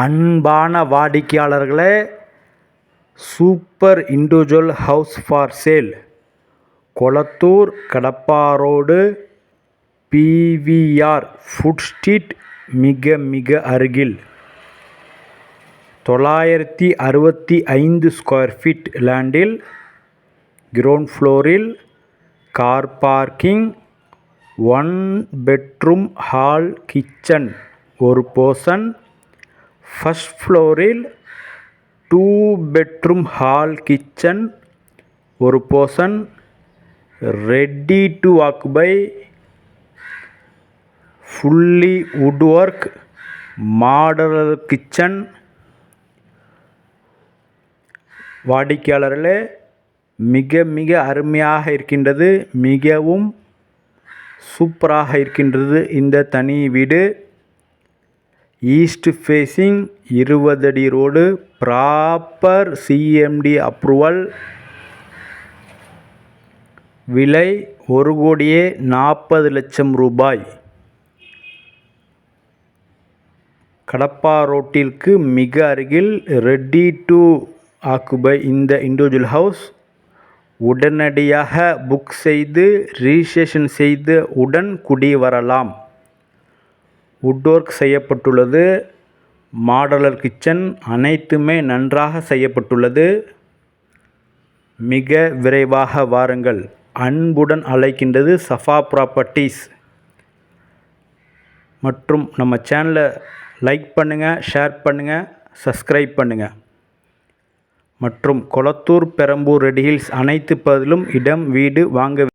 அன்பான வாடிக்கையாளர்களே, super individual house for sale, Kolathur, Kadapa road, PVR food street மிக அருகில் 965 ஸ்கொயர் ஃபீட் லேண்டில் கிரவுண்ட் ஃப்ளோரில் car parking, 1 bedroom hall kitchen ஒரு போர்ஷன், ஃபர்ஸ்ட் ஃப்ளோரில் 2 பெட்ரூம் ஹால் கிச்சன் ஒரு portion, ready to occupy, fully would work, modeller kitchen. வாடிக்கையாளர்களே, மிக அருமையாக இருக்கின்றது, மிகவும் சூப்பராக இருக்கின்றது. இந்த தனி வீடு ஈஸ்ட் ஃபேஸிங், 20 அடி ரோடு, ப்ராப்பர் சிஎம்டி அப்ரூவல். விலை 1,40,00,000 ரூபாய். கடப்பா ரோட்டிற்கு மிக அருகில் ரெடி டு ஆக்குபை இந்த இண்டிவிஜுவல் ஹவுஸ். உடனடியாக புக் செய்து ரிஜிஸ்ட்ரேஷன் செய்து உடன் குடி வரலாம். வுட் ஒர்க் செய்யப்பட்டுள்ளது. மாடலர் கிச்சன் அனைத்துமே நன்றாக செய்யப்பட்டுள்ளது. மிக விரைவாக வாருங்கள். அன்புடன் அழைக்கின்றது சஃபா ப்ராப்பர்ட்டிஸ். மற்றும் நம்ம சேனலை லைக் பண்ணுங்கள், ஷேர் பண்ணுங்கள், சப்ஸ்கிரைப் பண்ணுங்கள். மற்றும் கொளத்தூர், பெரம்பூர், ரெட் ஹில்ஸ் அனைத்து பகுதியிலும் இடம் வீடு வாங்க